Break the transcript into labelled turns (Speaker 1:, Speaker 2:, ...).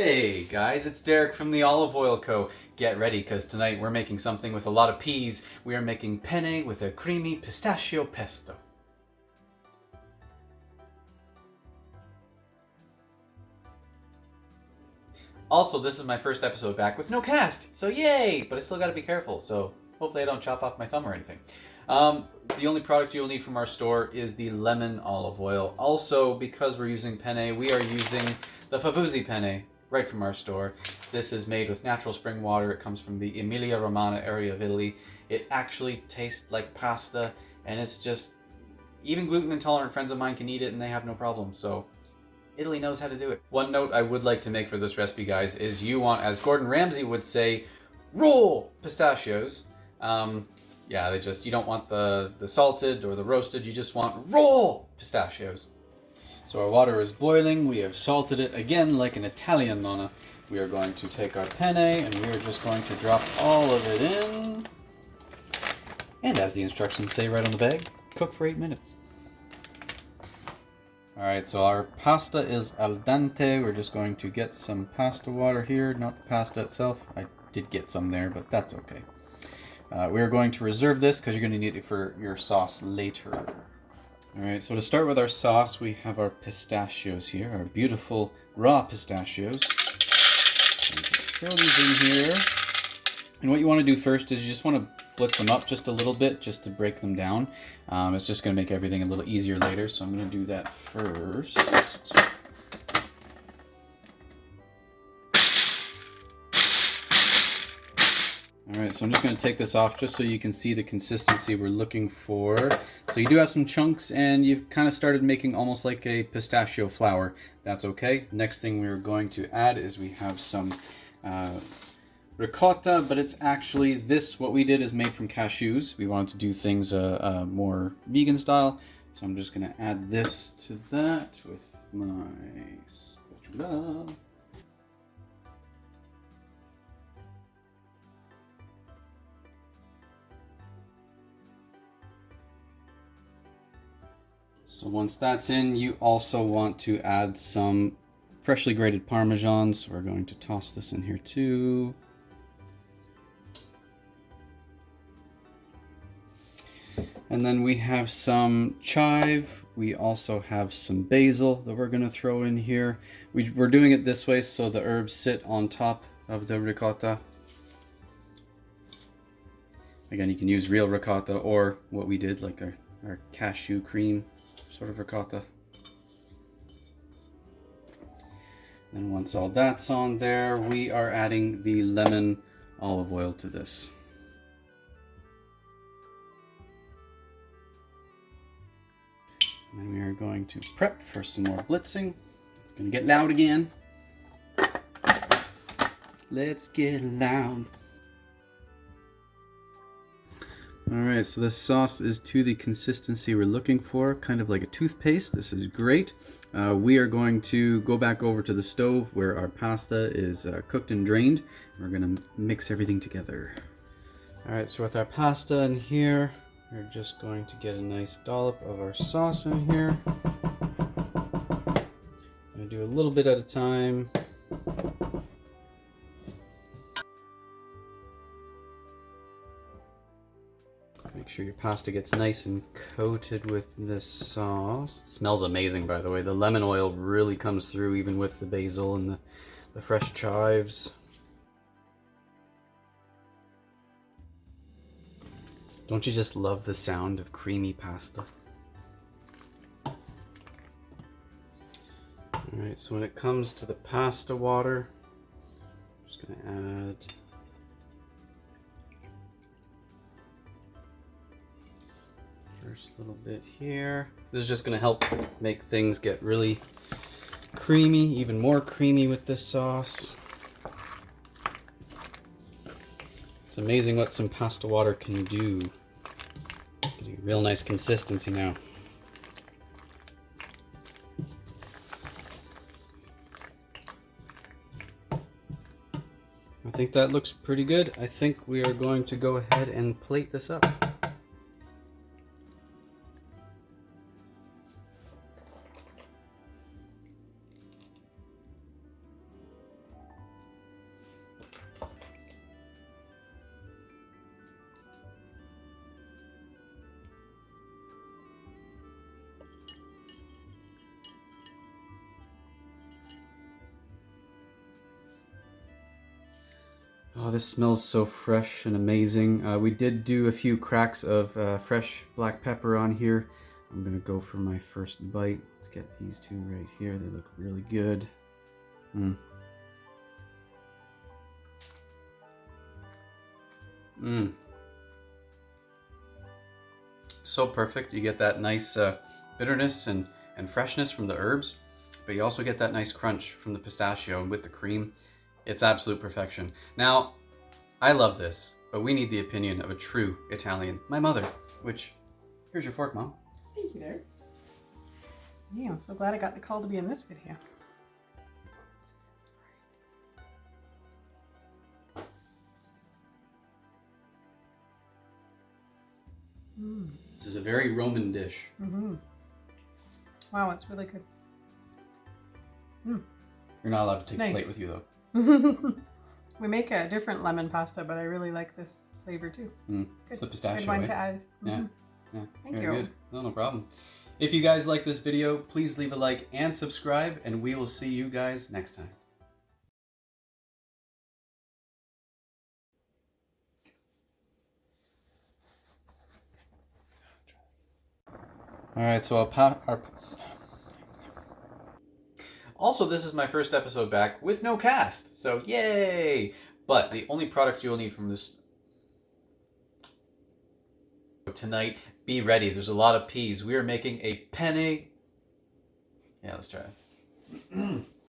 Speaker 1: Hey guys, it's Derek from the Olive Oil Co. Get ready because tonight we're making something with a lot of peas. We are making penne with a creamy pistachio pesto. Also, this is my first episode back with no cast, so yay! But I still gotta be careful, so hopefully I don't chop off my thumb or anything. The only product you'll need from our store is the lemon olive oil. Also, because we're using penne, we are using the Favuzzi penne right from our store. This is made with natural spring water. It comes from the Emilia-Romagna area of Italy. It actually tastes like pasta, and it's just, even gluten intolerant friends of mine can eat it and they have no problem. So Italy knows how to do it. One note I would like to make for this recipe, guys, is you want, as Gordon Ramsay would say, raw pistachios. Yeah, you don't want the salted or the roasted, you just want raw pistachios. So our water is boiling, we have salted it, again like an Italian nonna. We are going to take our penne and we are just going to drop all of it in. And as the instructions say right on the bag, cook for 8 minutes. Alright, so our pasta is al dente. We're just going to get some pasta water here, not the pasta itself. I did get some there, but that's okay. We're going to reserve this because you're going to need it for your sauce later. Alright, so to start with our sauce, we have our pistachios here, our beautiful raw pistachios. Throw these in here. And what you want to do first is you just want to blitz them up just a little bit, just to break them down. It's just going to make everything a little easier later, so I'm going to do that first. Alright, so I'm just going to take this off just so you can see the consistency we're looking for. So you do have some chunks and you've kind of started making almost like a pistachio flour. That's okay. Next thing we're going to add is we have some ricotta, but it's actually what we did is made from cashews. We wanted to do things more vegan style. So I'm just going to add this to that with my spatula. So once that's in, you also want to add some freshly grated Parmesan. So we're going to toss this in here too. And then we have some chive. We also have some basil that we're going to throw in here. We're doing it this way so the herbs sit on top of the ricotta. Again, you can use real ricotta or what we did, like our cashew cream sort of ricotta. And once all that's on there, we are adding the lemon olive oil to this. And then we are going to prep for some more blitzing. It's going to get loud again. Let's get loud. Alright, so this sauce is to the consistency we're looking for, kind of like a toothpaste. This is great. We are going to go back over to the stove where our pasta is cooked and drained. We're going to mix everything together. Alright, so with our pasta in here, we're just going to get a nice dollop of our sauce in here. I'm going to do a little bit at a time. Make sure your pasta gets nice and coated with this sauce. It smells amazing, by the way. The lemon oil really comes through even with the basil and the fresh chives. Don't you just love the sound of creamy pasta? Alright, so when it comes to the pasta water, I'm just going to add first little bit here. This is just going to help make things get really creamy, even more creamy with this sauce. It's amazing what some pasta water can do. Give you real nice consistency now. I think that looks pretty good. I think we are going to go ahead and plate this up. Oh, this smells so fresh and amazing. We did do a few cracks of fresh black pepper on here. I'm gonna go for my first bite. Let's get these two right here. They look really good. Mmm. Mmm. So perfect. You get that nice bitterness and freshness from the herbs, but you also get that nice crunch from the pistachio and with the cream. It's absolute perfection. Now, I love this, but we need the opinion of a true Italian. My mother, which, here's your fork, Mom.
Speaker 2: Thank you, Derek. Yeah, I'm so glad I got the call to be in this video.
Speaker 1: This is a very Roman dish.
Speaker 2: Wow, it's really good.
Speaker 1: You're not allowed to take the plate with you, though.
Speaker 2: We make a different lemon pasta, but I really like this flavor too.
Speaker 1: It's the pistachio,
Speaker 2: good one to add.
Speaker 1: Yeah.
Speaker 2: Thank
Speaker 1: Very
Speaker 2: you.
Speaker 1: good. No problem. If you guys like this video, please leave a like and subscribe, and we will see you guys next time. All right, so also, this is my first episode back with no cast, so yay! But the only product you'll need from this tonight, be ready. There's a lot of peas. We are making a penne. Yeah, let's try it.